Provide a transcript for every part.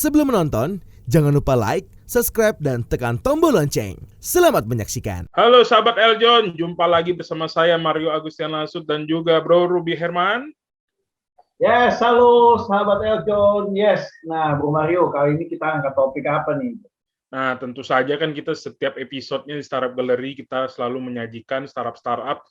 Sebelum menonton, jangan lupa like, subscribe, dan tekan tombol lonceng. Selamat menyaksikan. Halo sahabat Eljon, jumpa lagi bersama saya Mario Agustian Lasut dan juga Bro Ruby Herman. Yes, halo sahabat Eljon. Yes, nah Bro Mario, kali ini kita angkat topik apa nih? Nah, tentu saja kan kita setiap episodenya di Startup Gallery kita selalu menyajikan startup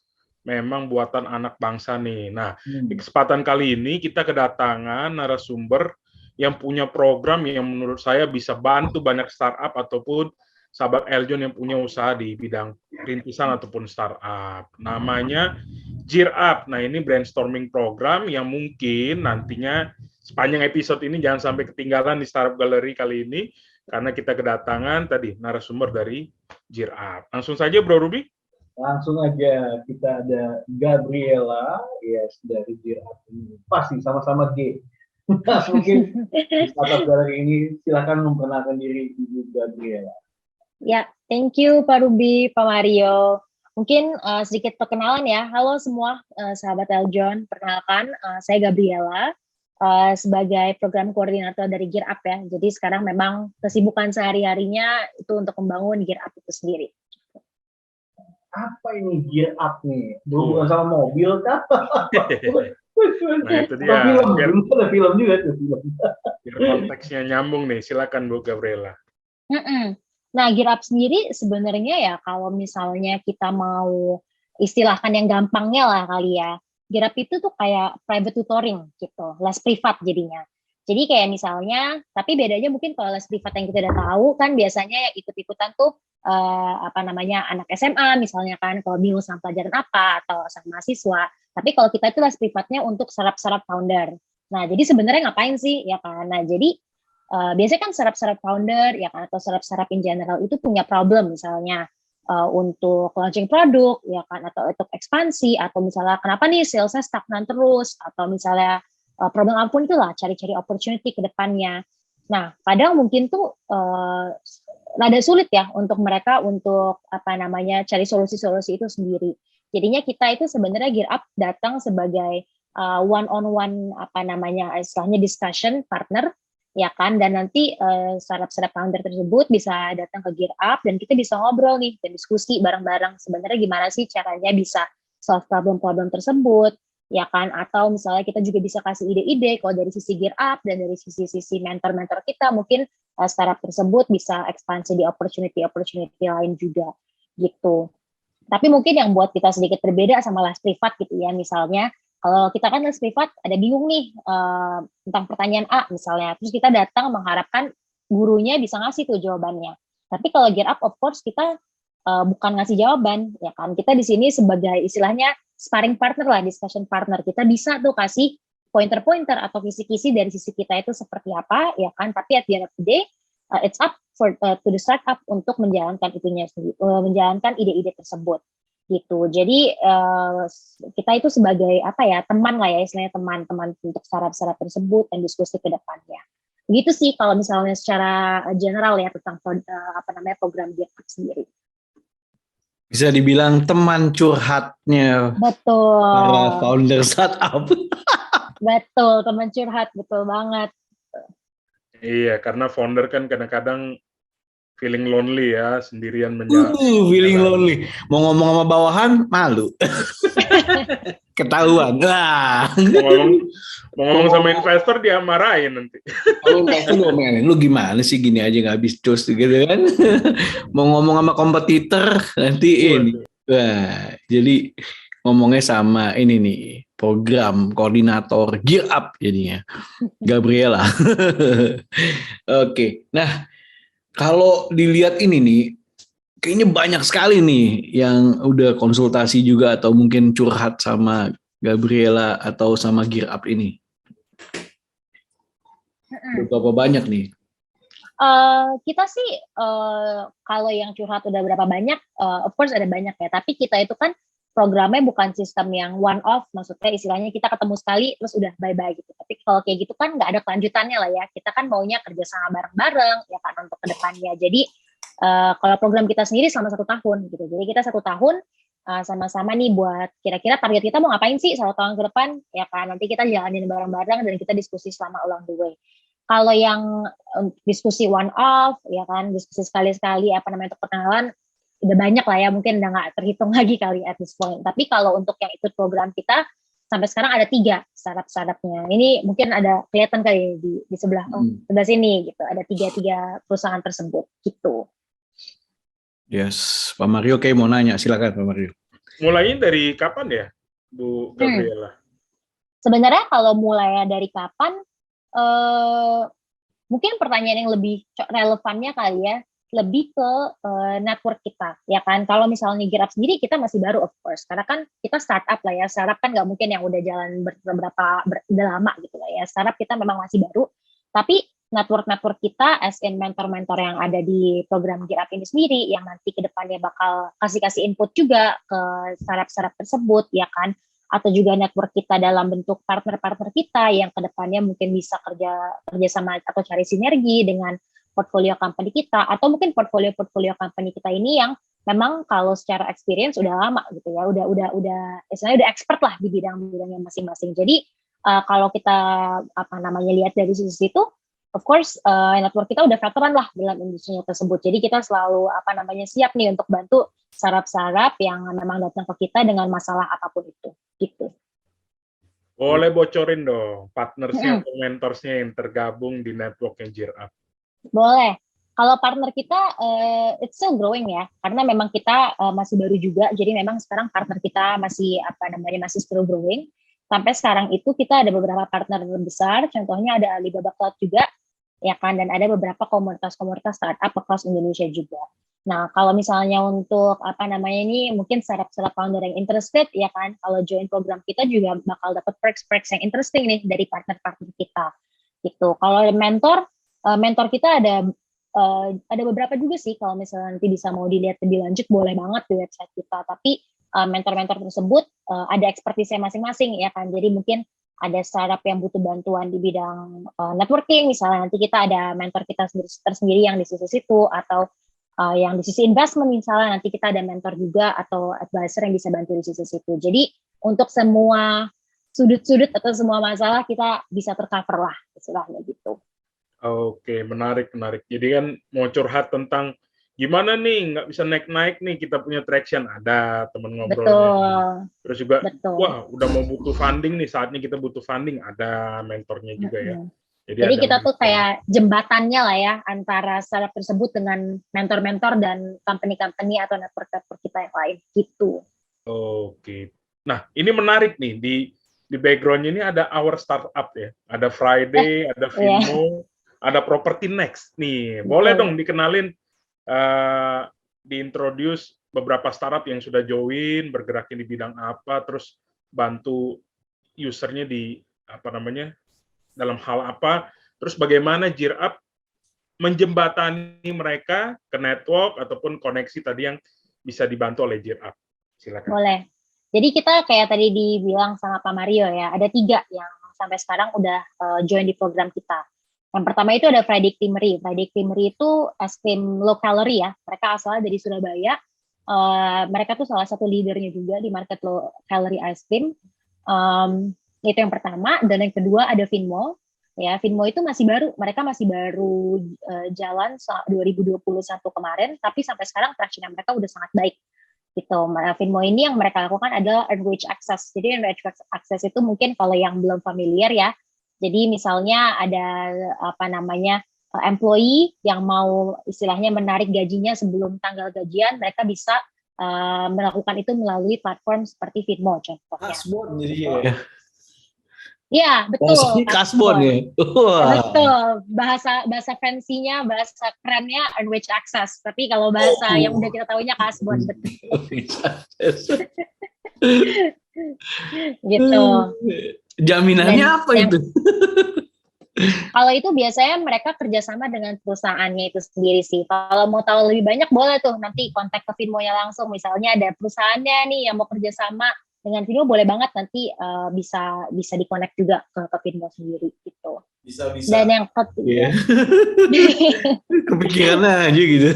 memang buatan anak bangsa nih. Nah, di kesempatan kali ini kita kedatangan narasumber yang punya program yang menurut saya bisa bantu banyak startup ataupun sahabat Eljon yang punya usaha di bidang rintisan ataupun startup. Namanya Gear Up. Nah, ini brainstorming program yang mungkin nantinya sepanjang episode ini jangan sampai ketinggalan di Startup Gallery kali ini karena kita kedatangan tadi narasumber dari Gear Up. Langsung saja Bro Ruby. Langsung aja kita ada Gabriela, yes dari Gear Up ini. Pasti sama-sama G. Mungkin di Startup Gallery ini silakan memperkenalkan diri Ibu Gabriela. Ya, thank you Pak Ruby, Pak Mario. Mungkin sedikit perkenalan ya. Halo semua sahabat Eljon. Perkenalkan, saya Gabriela sebagai program koordinator dari Gear Up ya. Jadi sekarang memang kesibukan sehari-harinya itu untuk membangun Gear Up itu sendiri. Apa ini Gear Up nih? Bukan sama mobil kan? Nah, itu dia. Ada film juga tuh. Biar konteksnya nyambung nih. Silakan Bu Gabriela. Nah, Gear Up sendiri sebenarnya ya kalau misalnya kita mau istilahkan yang gampangnya lah kali ya. Gear Up itu tuh kayak private tutoring gitu, les privat jadinya. Jadi kayak misalnya, tapi bedanya mungkin kalau les privat yang kita udah tahu kan biasanya yang ikut-ikutan tuh anak SMA misalnya kan kalau bingung sama pelajaran apa atau sama mahasiswa. Tapi kalau kita itu les privatnya untuk startup founder. Nah, jadi sebenarnya ngapain sih ya kan? Nah, jadi biasanya kan startup founder ya kan atau startup in general itu punya problem misalnya untuk launching produk ya kan atau untuk ekspansi atau misalnya kenapa nih salesnya stagnan terus atau misalnya problem apapun itulah cari-cari opportunity ke depannya. Nah, kadang mungkin tuh rada sulit ya untuk mereka untuk cari solusi-solusi itu sendiri. Jadinya kita itu sebenarnya Gear Up datang sebagai one on one istilahnya discussion partner ya kan, dan nanti startup founder tersebut bisa datang ke Gear Up dan kita bisa ngobrol nih dan diskusi bareng-bareng sebenarnya gimana sih caranya bisa solve problem-problem tersebut ya kan, atau misalnya kita juga bisa kasih ide-ide kalau dari sisi Gear Up dan dari sisi mentor-mentor kita mungkin startup tersebut bisa ekspansi di opportunity lain juga gitu. Tapi mungkin yang buat kita sedikit berbeda sama les privat gitu ya, misalnya kalau kita kan les privat ada bingung nih tentang pertanyaan A misalnya, terus kita datang mengharapkan gurunya bisa ngasih tuh jawabannya. Tapi kalau Gear Up of course kita bukan ngasih jawaban ya kan. Kita di sini sebagai istilahnya sparring partner lah, discussion partner. Kita bisa tuh kasih pointer-pointer atau kisi-kisi dari sisi kita itu seperti apa ya kan. Tapi at the end of the day it's up to the startup untuk menjalankan itunya sendiri, menjalankan ide-ide tersebut. Gitu. Jadi kita itu sebagai teman lah ya, istilahnya teman-teman untuk startup tersebut dan diskusi ke depannya. Begitu sih kalau misalnya secara general ya tentang program Gear Up sendiri. Bisa dibilang teman curhatnya para founder startup. Betul, teman curhat, betul banget. Iya, karena founder kan kadang-kadang feeling lonely ya, sendirian menjalan. Feeling lonely. Mau ngomong sama bawahan, malu. Ketahuan. Mau ngomong sama investor, dia marahin nanti. Kalau investor ngomongin, lu gimana sih gini aja nggak habis cus gitu kan. Mau ngomong sama kompetitor, nanti ini. Wah, jadi ngomongnya sama ini nih, program koordinator Gear Up jadinya. Gabriela. Oke, nah kalau dilihat ini nih, kayaknya banyak sekali nih yang udah konsultasi juga atau mungkin curhat sama Gabriela atau sama Gear Up ini. Berapa banyak nih? Kita sih kalau yang curhat udah berapa banyak, of course ada banyak ya. Tapi kita itu kan programnya bukan sistem yang one off, maksudnya istilahnya kita ketemu sekali terus udah bye-bye gitu. Tapi kalau kayak gitu kan nggak ada kelanjutannya lah ya. Kita kan maunya kerjasama bareng-bareng ya kan untuk kedepannya. Jadi kalau program kita sendiri selama 1 tahun gitu. Jadi kita 1 tahun sama-sama nih buat kira-kira target kita mau ngapain sih 1 tahun ke depan ya kan. Nanti kita jalanin bareng-bareng dan kita diskusi selama along the way. Kalau yang diskusi one off, ya kan, diskusi sekali-sekali untuk perkenalan, udah banyak lah ya, mungkin udah nggak terhitung lagi kali at this point. Tapi kalau untuk yang ikut program kita, sampai sekarang ada 3 startup-startupnya. Ini mungkin ada kelihatan kali di sebelah sebelah sini gitu. Ada 3 perusahaan tersebut gitu. Yes, Pak Mario kayak mau nanya, silakan Pak Mario. Mulainya dari kapan ya, Bu Gabriela? Sebenarnya kalau mulai dari kapan, mungkin pertanyaan yang lebih relevannya kali ya, lebih ke network kita, ya kan. Kalau misalnya GitHub sendiri kita masih baru of course, karena kan kita startup lah ya. Startup kan nggak mungkin yang udah jalan udah lama gitu lah ya. Startup kita memang masih baru, tapi network kita as in mentor-mentor yang ada di program GitHub ini sendiri, yang nanti ke depannya bakal kasih input juga ke startup-startup tersebut, ya kan. Atau juga network kita dalam bentuk partner-partner kita yang ke depannya mungkin bisa kerja sama atau cari sinergi dengan portfolio company kita, atau mungkin portfolio company kita ini yang memang kalau secara experience udah lama gitu ya, istilahnya udah expert lah di bidang-bidangnya masing-masing. Jadi kalau kita lihat dari sisi itu, of course network kita udah veteran lah dalam industrinya tersebut. Jadi kita selalu siap nih untuk bantu startup yang memang datang ke kita dengan masalah apapun itu, gitu. Boleh bocorin dong partnersnya atau mentorsnya yang tergabung di networknya GitHub? Boleh. Kalau partner kita, it's still growing ya, karena memang kita masih baru juga, jadi memang sekarang partner kita masih masih still growing. Sampai sekarang itu kita ada beberapa partner besar, contohnya ada Alibaba Cloud juga, ya kan, dan ada beberapa komunitas startup across Indonesia juga. Nah, kalau misalnya untuk ini mungkin startup founder yang interested, ya kan, kalau join program kita juga bakal dapat perks yang interesting nih dari partner-partner kita, gitu. Kalau mentor kita ada beberapa juga sih, kalau misalnya nanti bisa mau dilihat lebih lanjut boleh banget di website kita, tapi mentor-mentor tersebut ada ekspertisnya masing-masing, ya kan. Jadi mungkin ada startup yang butuh bantuan di bidang networking, misalnya nanti kita ada mentor kita tersendiri yang di sisi situ, atau yang di sisi investment misalnya nanti kita ada mentor juga atau advisor yang bisa bantu di sisi situ. Jadi untuk semua sudut-sudut atau semua masalah kita bisa tercover lah, istilahnya gitu. Oke, menarik. Jadi kan mau curhat tentang gimana nih nggak bisa naik nih, kita punya traction, ada temen ngobrolnya. Betul. Terus juga, Betul. wah udah mau butuh funding nih, saatnya kita butuh funding, ada mentornya juga ya. Jadi kita tuh kayak jembatannya lah ya antara startup tersebut dengan mentor-mentor dan company-company atau network kita yang lain gitu. Oke. Nah, ini menarik nih, di background ini ada Our Startup ya. Ada Friday, ada Vimo, ada Property Next. Nih, boleh dong dikenalin, diintroduce beberapa startup yang sudah join, bergeraknya di bidang apa, terus bantu usernya di dalam hal apa, terus bagaimana GitHub menjembatani mereka ke network ataupun koneksi tadi yang bisa dibantu oleh GitHub. Silakan. Boleh. Jadi kita kayak tadi dibilang sama Pak Mario ya, ada 3 yang sampai sekarang udah join di program kita. Yang pertama itu ada Friday Creamery. Friday Creamery itu es krim low calorie ya. Mereka asalnya dari Surabaya. Mereka tuh salah satu leadernya juga di market low calorie ice cream. Itu yang pertama. Dan yang kedua ada Finmo. Ya, Finmo itu masih baru. Mereka masih baru jalan 2021 kemarin. Tapi sampai sekarang traction mereka udah sangat baik. Gitu. Finmo ini yang mereka lakukan adalah Enrich Access. Jadi Enrich Access itu mungkin kalau yang belum familiar ya. Jadi misalnya ada employee yang mau istilahnya menarik gajinya sebelum tanggal gajian, mereka bisa melakukan itu melalui platform seperti Finmo contohnya. Kasbon jadi ya. Iya, betul. Kasbon ya. Betul. Bahasa fancy-nya, bahasa kerennya Enrich Access. Tapi kalau bahasa yang udah kita tahunya Kasbon, betul. Gitu. Jaminannya apa itu? Kalau itu biasanya mereka kerjasama dengan perusahaannya itu sendiri sih. Kalau mau tahu lebih banyak boleh tuh nanti kontak ke Finmo-nya langsung. Misalnya ada perusahaannya nih yang mau kerjasama dengan Finmo, boleh banget nanti bisa di-connect juga ke Finmo sendiri gitu. Bisa. Dan yang ketiga, Kepikiran aja gitu.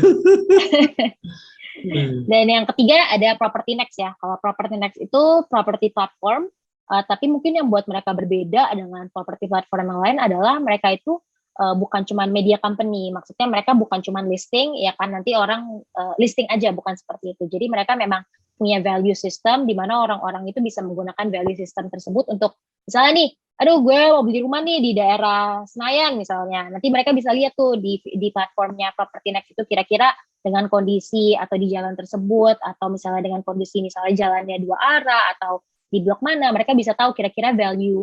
Dan yang ketiga ada Property Next ya. Kalau Property Next itu property platform. Tapi mungkin yang buat mereka berbeda dengan properti platform yang lain adalah mereka itu bukan cuma media company, maksudnya mereka bukan cuma listing, ya kan nanti orang listing aja, bukan seperti itu. Jadi mereka memang punya value system di mana orang-orang itu bisa menggunakan value system tersebut untuk misalnya nih, aduh gue mau beli rumah nih di daerah Senayan misalnya, nanti mereka bisa lihat tuh di platformnya Property Next itu kira-kira dengan kondisi atau di jalan tersebut atau misalnya dengan kondisi misalnya jalannya 2 arah atau di blok mana, mereka bisa tahu kira-kira value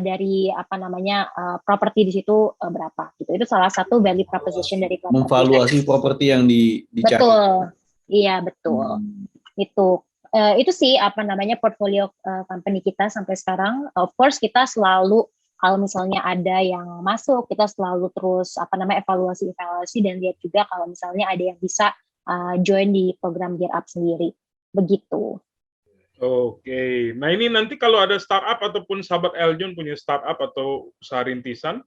dari properti di situ berapa gitu. Itu salah satu value proposition dari properti. Memvaluasi properti yang dicari. Betul. Iya, betul. Itu sih portfolio company kita sampai sekarang. Of course kita selalu kalau misalnya ada yang masuk, kita selalu terus evaluasi dan lihat juga kalau misalnya ada yang bisa join di program Gear Up sendiri. Begitu. Oke, nah ini nanti kalau ada startup ataupun sahabat Eljon punya startup atau usaha rintisan,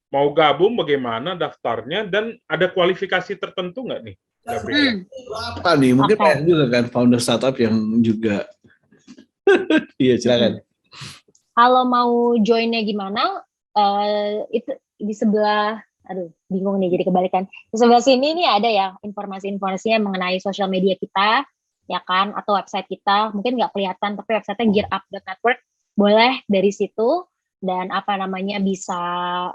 mau gabung bagaimana daftarnya dan ada kualifikasi tertentu nggak nih? Apa nih? Mungkin banyak juga kan founder startup yang juga. Iya, silakan. Kalau mau joinnya gimana? Itu di sebelah, bingung nih jadi kebalikan. Di sebelah sini nih ada ya informasi-informasinya mengenai sosial media kita. Ya kan, atau website kita, mungkin nggak kelihatan, tapi website-nya gearup.network, boleh dari situ, dan bisa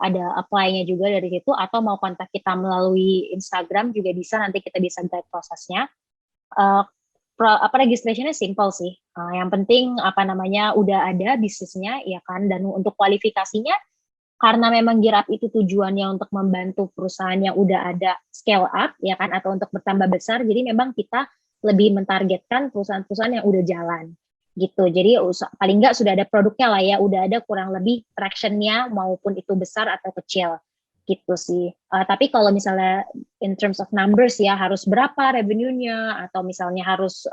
ada apply-nya juga dari situ, atau mau kontak kita melalui Instagram juga bisa, nanti kita bisa guide prosesnya. Registration-nya simple sih, yang penting udah ada bisnisnya, ya kan, dan untuk kualifikasinya, karena memang Gear Up itu tujuannya untuk membantu perusahaan yang udah ada scale up, ya kan, atau untuk bertambah besar, jadi memang kita lebih mentargetkan perusahaan-perusahaan yang udah jalan gitu. Jadi paling nggak sudah ada produknya lah ya, udah ada kurang lebih traction-nya maupun itu besar atau kecil gitu sih. Tapi kalau misalnya in terms of numbers ya harus berapa revenue-nya atau misalnya harus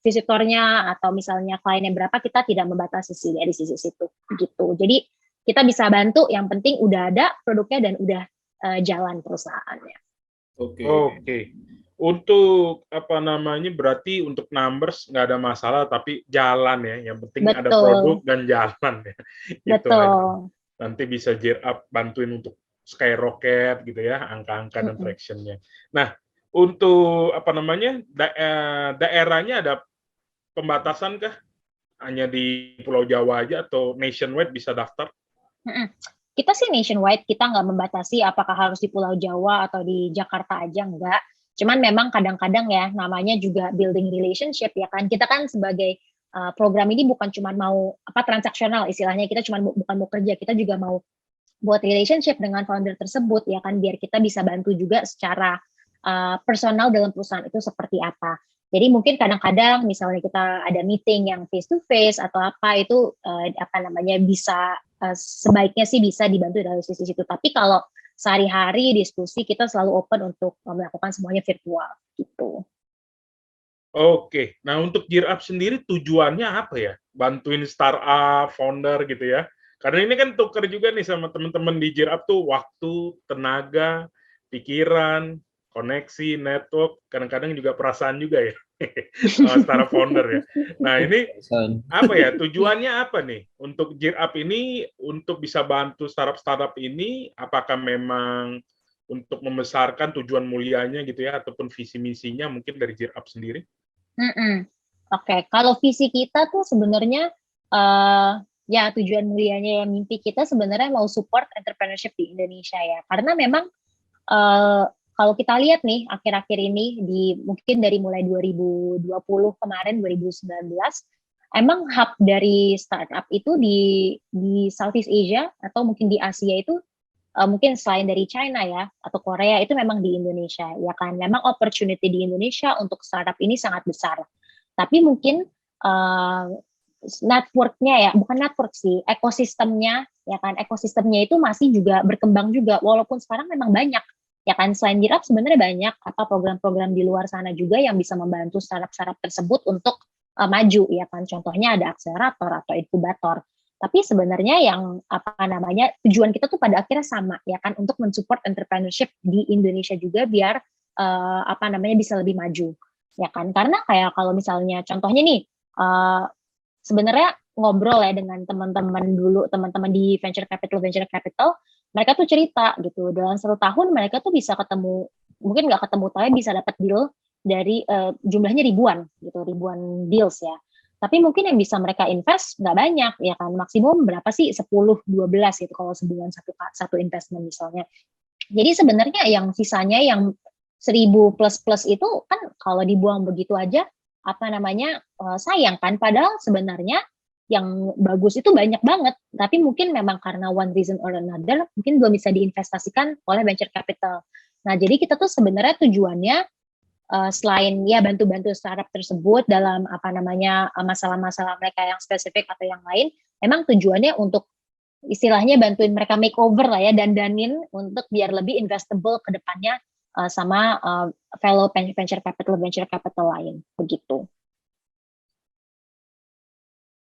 visitornya atau misalnya kliennya berapa, kita tidak membatasi sih dari sisi situ gitu. Jadi kita bisa bantu, yang penting udah ada produknya dan udah jalan perusahaannya. Oke. Untuk berarti untuk numbers nggak ada masalah, tapi jalan ya, yang penting ada produk dan jalan ya. Gitu aja. Nanti bisa Gear Up bantuin untuk skyrocket gitu ya, angka-angka dan traction-nya. Nah, untuk daerahnya ada pembatasan kah? Hanya di Pulau Jawa aja atau nationwide bisa daftar? Kita sih nationwide, kita nggak membatasi apakah harus di Pulau Jawa atau di Jakarta aja, enggak. Cuman memang kadang-kadang ya, namanya juga building relationship ya kan. Kita kan sebagai program ini bukan cuma mau transaksional istilahnya, kita cuma bukan mau kerja, kita juga mau buat relationship dengan founder tersebut ya kan, biar kita bisa bantu juga secara personal dalam perusahaan itu seperti apa. Jadi mungkin kadang-kadang misalnya kita ada meeting yang face to face atau apa itu bisa sebaiknya sih bisa dibantu dari sisi situ. Tapi kalau sehari-hari diskusi kita selalu open untuk melakukan semuanya virtual gitu. Oke, nah untuk Gear Up sendiri tujuannya apa ya? Bantuin startup, founder gitu ya? Karena ini kan tuker juga nih sama teman-teman di Gear Up tuh waktu, tenaga, pikiran, koneksi, network, kadang-kadang juga perasaan juga ya, sama startup founder ya. Nah ini apa ya, tujuannya apa nih untuk Gear Up ini, untuk bisa bantu startup-startup ini, apakah memang untuk membesarkan tujuan mulianya gitu ya, ataupun visi misinya mungkin dari Gear Up sendiri? Oke, kalau visi kita tuh sebenarnya ya tujuan mulianya ya mimpi kita sebenarnya mau support entrepreneurship di Indonesia ya, karena memang kalau kita lihat nih akhir-akhir ini mungkin dari mulai 2020 kemarin 2019 emang hub dari startup itu di Southeast Asia atau mungkin di Asia itu mungkin selain dari China ya atau Korea itu memang di Indonesia ya kan, memang opportunity di Indonesia untuk startup ini sangat besar, tapi mungkin network-nya ya, bukan network sih, ekosistemnya ya kan, ekosistemnya itu masih juga berkembang juga, walaupun sekarang memang banyak ya kan, selain Gear Up sebenarnya banyak program-program di luar sana juga yang bisa membantu startup-startup tersebut untuk maju ya kan, contohnya ada akselerator atau inkubator. Tapi sebenarnya yang tujuan kita tuh pada akhirnya sama ya kan, untuk mensupport entrepreneurship di Indonesia juga biar bisa lebih maju ya kan, karena kayak kalau misalnya contohnya nih sebenarnya ngobrol ya dengan teman-teman dulu, teman-teman di venture capital, mereka tuh cerita gitu, dalam 1 tahun mereka tuh bisa ketemu, mungkin nggak ketemu, tapi bisa dapat deal dari jumlahnya ribuan gitu, ribuan deals ya. Tapi mungkin yang bisa mereka invest nggak banyak ya kan, maksimum berapa sih, 10-12 gitu kalau sebulan satu investment misalnya. Jadi sebenarnya yang sisanya yang 1000 plus itu kan kalau dibuang begitu aja, apa namanya, sayang kan, padahal sebenarnya yang bagus itu banyak banget, tapi mungkin memang karena one reason or another mungkin belum bisa diinvestasikan oleh venture capital. Nah, jadi kita tuh sebenarnya tujuannya selain ya bantu-bantu startup tersebut dalam apa namanya masalah-masalah mereka yang spesifik atau yang lain, emang tujuannya untuk istilahnya bantuin mereka makeover lah ya, dandanin untuk biar lebih investable ke depannya sama fellow venture capital lain begitu.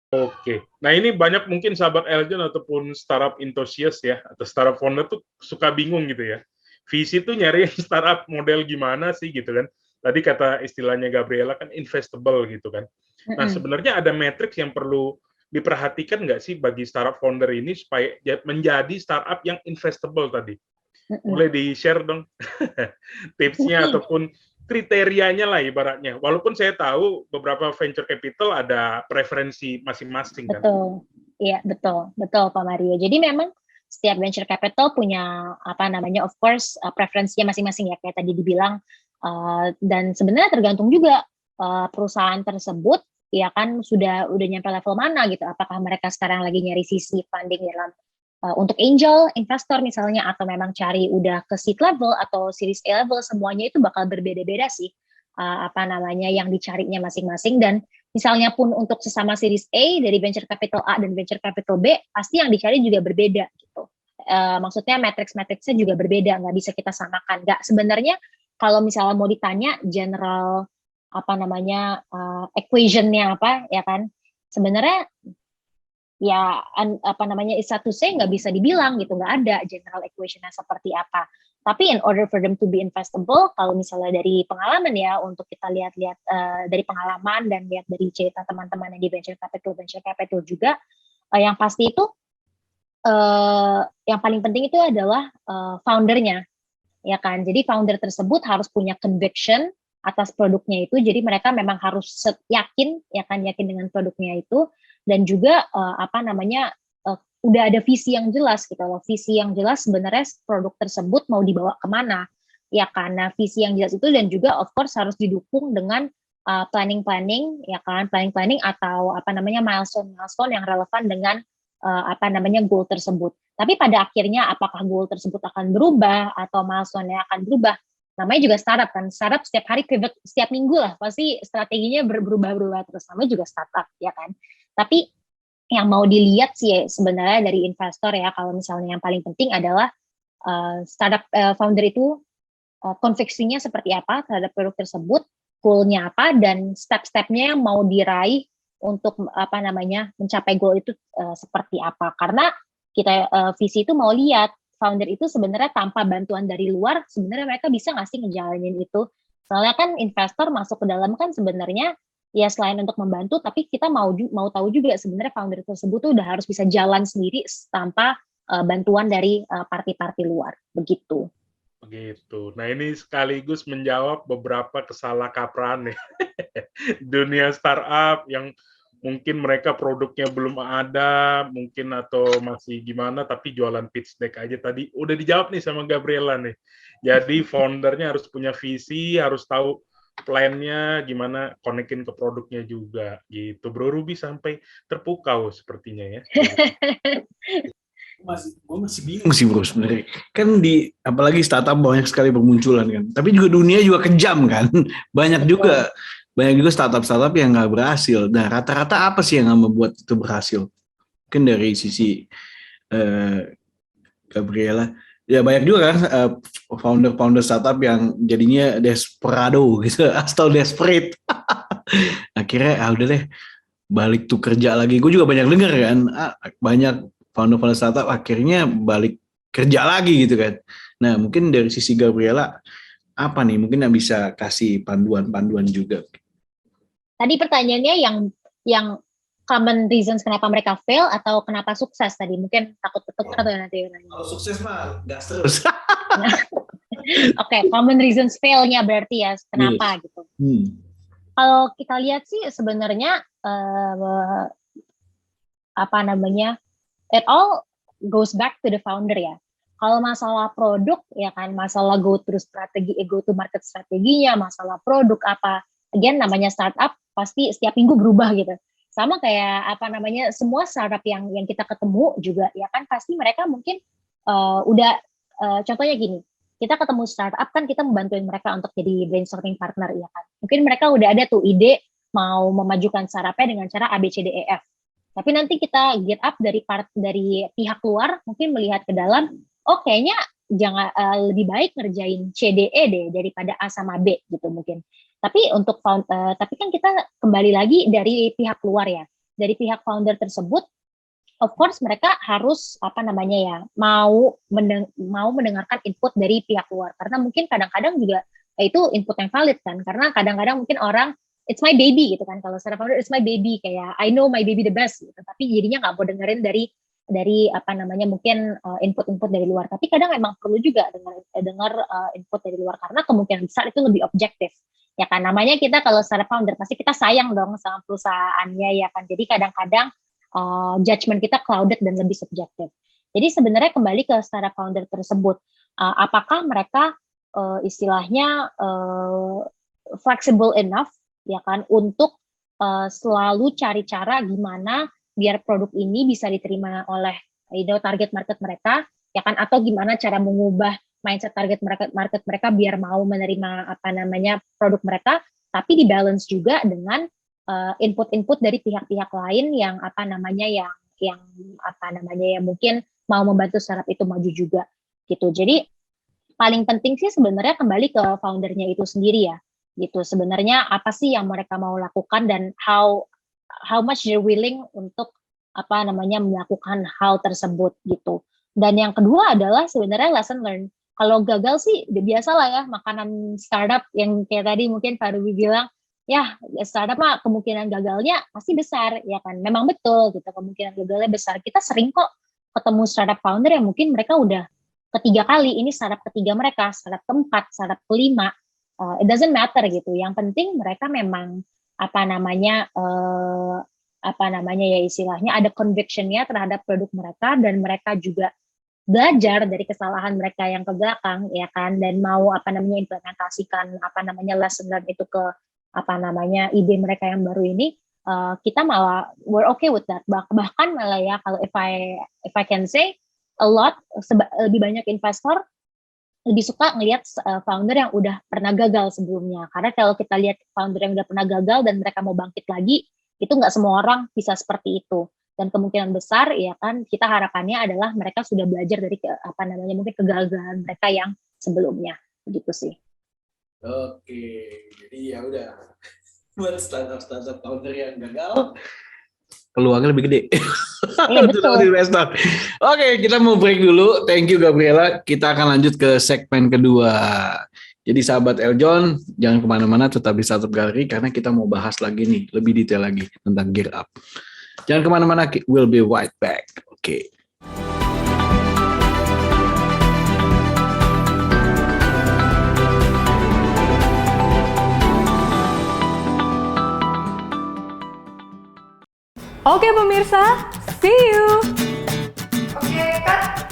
Oke, nah ini banyak mungkin sahabat Eljon ataupun startup enthusiast ya, atau startup founder tuh suka bingung gitu ya. Visi tuh nyari startup model gimana sih gitu kan. Tadi kata istilahnya Gabriela kan investable gitu kan. Nah sebenarnya ada matriks yang perlu diperhatikan nggak sih bagi startup founder ini supaya menjadi startup yang investable tadi? Boleh di-share dong tipsnya ataupun kriterianya lah ibaratnya. Walaupun saya tahu beberapa venture capital ada preferensi masing-masing kan. Betul, iya betul Pak Mario. Jadi memang setiap venture capital punya apa namanya, of course preferensinya masing-masing ya kayak tadi dibilang. Dan sebenarnya tergantung juga perusahaan tersebut ya kan udah nyampe level mana gitu. Apakah mereka sekarang lagi nyari sisi funding dalam untuk angel investor misalnya, atau memang cari udah ke seed level atau series A level, semuanya itu bakal berbeda-beda sih apa namanya yang dicarinya masing-masing. Dan misalnya pun untuk sesama series A dari venture capital A dan venture capital B, pasti yang dicari juga berbeda gitu. Maksudnya matriksnya juga berbeda, nggak bisa kita samakan. Nggak, sebenarnya kalau misalnya mau ditanya general apa namanya equation-nya apa ya kan, sebenarnya ya apa namanya is satu say nggak bisa dibilang gitu, nggak ada general equation-nya seperti apa. Tapi in order for them to be investable, kalau misalnya dari pengalaman ya, untuk kita lihat-lihat dari pengalaman dan lihat dari cerita teman-teman yang di venture capital juga, yang pasti itu yang paling penting itu adalah foundernya, ya kan. Jadi founder tersebut harus punya conviction atas produknya itu. Jadi mereka memang harus yakin, ya kan, yakin dengan produknya itu. Dan juga apa namanya udah ada visi yang jelas gitu loh. Visi yang jelas sebenarnya produk tersebut mau dibawa kemana, ya karena visi yang jelas itu, dan juga of course harus didukung dengan planning ya kan, planning atau apa namanya milestone yang relevan dengan apa namanya goal tersebut. Tapi pada akhirnya apakah goal tersebut akan berubah atau milestone-nya akan berubah, namanya juga startup kan, startup setiap hari pivot, setiap minggu lah pasti strateginya berubah-ubah terus, namanya juga startup ya kan. Tapi yang mau dilihat sih sebenarnya dari investor ya, kalau misalnya yang paling penting adalah startup founder itu konviksinya seperti apa terhadap produk tersebut, goal-nya apa, dan step-stepnya yang mau diraih untuk apa namanya mencapai goal itu seperti apa. Karena kita visi itu mau lihat founder itu sebenarnya tanpa bantuan dari luar, sebenarnya mereka bisa nggak sih ngejalanin itu. Soalnya kan investor masuk ke dalam kan sebenarnya ya selain untuk membantu, tapi kita mau tahu juga sebenarnya founder tersebut tuh udah harus bisa jalan sendiri tanpa bantuan dari parti-parti luar, begitu. Begitu. Nah ini sekaligus menjawab beberapa kesalahkaprahan nih. Dunia startup yang mungkin mereka produknya belum ada, mungkin atau masih gimana, tapi jualan pitch deck aja tadi. Udah dijawab nih sama Gabriela nih. Jadi foundernya harus punya visi, harus tahu plan-nya gimana, konekin ke produknya juga gitu. Bro Ruby sampai terpukau sepertinya ya. Gue masih bingung sih bro sebenarnya. Kan apalagi startup banyak sekali bermunculan kan. Tapi juga dunia juga kejam kan. Banyak juga startup yang nggak berhasil. Nah rata-rata apa sih yang membuat itu berhasil? Mungkin dari sisi Gabriela. Ya banyak juga kan founder startup yang jadinya desperado gitu, atau desperate. Akhirnya udah deh balik tuh kerja lagi. Gue juga banyak dengar kan, banyak founder startup akhirnya balik kerja lagi gitu kan. Nah mungkin dari sisi Gabriela apa nih mungkin yang bisa kasih panduan juga? Tadi pertanyaannya yang common reasons kenapa mereka fail atau kenapa sukses tadi? Mungkin takut ketukar atau nanti. Kalau sukses mah gas terus. Oke, common reasons fail-nya berarti ya kenapa gitu. Kalau kita lihat sih sebenarnya it all goes back to the founder ya. Kalau masalah produk ya kan, masalah go to market strateginya, masalah produk apa, again namanya startup pasti setiap minggu berubah gitu. Sama kayak semua startup yang kita ketemu juga ya kan, pasti mereka mungkin contohnya gini, kita ketemu startup kan kita membantuin mereka untuk jadi brainstorming partner ya kan. Mungkin mereka udah ada tuh ide mau memajukan startupnya dengan cara ABCDEF. Tapi nanti kita get up dari pihak luar mungkin melihat ke dalam, oh kayaknya jangan lebih baik ngerjain CDE deh daripada A sama B gitu mungkin. Tapi tapi kan kita kembali lagi dari pihak luar ya, dari pihak founder tersebut, of course mereka harus mau mendengarkan input dari pihak luar, karena mungkin kadang-kadang juga itu input yang valid kan, karena kadang-kadang mungkin orang it's my baby gitu kan, kalau secara founder it's my baby, kayak I know my baby the best gitu, tapi jadinya nggak mau dengerin dari mungkin input-input dari luar. Tapi kadang memang perlu juga dengar input dari luar, karena kemungkinan besar itu lebih objektif ya kan. Namanya kita kalau secara founder pasti kita sayang dong sama perusahaannya ya kan, jadi kadang-kadang judgment kita clouded dan lebih subjektif. Jadi sebenarnya kembali ke secara founder tersebut, apakah mereka istilahnya flexible enough ya kan untuk selalu cari cara gimana biar produk ini bisa diterima oleh target market mereka ya kan, atau gimana cara mengubah mindset target market mereka biar mau menerima produk mereka, tapi dibalance juga dengan input-input dari pihak-pihak lain yang mungkin mau membantu startup itu maju juga gitu. Jadi paling penting sih sebenarnya kembali ke foundernya itu sendiri ya gitu. Sebenarnya apa sih yang mereka mau lakukan dan how much they're willing untuk melakukan hal tersebut gitu. Dan yang kedua adalah sebenarnya lesson learned. Kalau gagal sih biasa lah ya, makanan startup yang kayak tadi mungkin Pak Ruby bilang, ya startup mah kemungkinan gagalnya pasti besar ya kan. Memang betul gitu, kemungkinan gagalnya besar. Kita sering kok ketemu startup founder yang mungkin mereka udah ketiga kali, ini startup ketiga mereka, startup keempat, startup kelima. It doesn't matter gitu. Yang penting mereka memang istilahnya ada conviction-nya terhadap produk mereka, dan mereka juga belajar dari kesalahan mereka yang ke belakang ya kan, dan mau implementasikan lesson learned itu ke ide mereka yang baru ini. Kita malah we're okay with that. Bahkan malah ya, kalau if I can say lebih banyak investor lebih suka ngelihat founder yang udah pernah gagal sebelumnya, karena kalau kita lihat founder yang udah pernah gagal dan mereka mau bangkit lagi, itu nggak semua orang bisa seperti itu. Dan kemungkinan besar ya kan, kita harapannya adalah mereka sudah belajar dari mungkin kegagalan mereka yang sebelumnya, gitu sih. Oke, jadi ya udah, buat startup founder yang gagal, peluangnya lebih gede. Betul. Investor. Oke, kita mau break dulu. Thank you Gabriela. Kita akan lanjut ke segmen kedua. Jadi sahabat Eljon, jangan kemana-mana, tetap di Startup Gallery karena kita mau bahas lagi nih, lebih detail lagi tentang Gear Up. Jangan kemana-mana, we'll be right back. Oke. Oke pemirsa, see you. Oke, cut.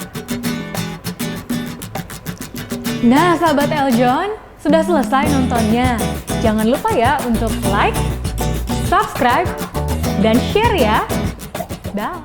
Nah sahabat Eljon, sudah selesai nontonnya. Jangan lupa ya untuk like, subscribe, dan share ya. Dah.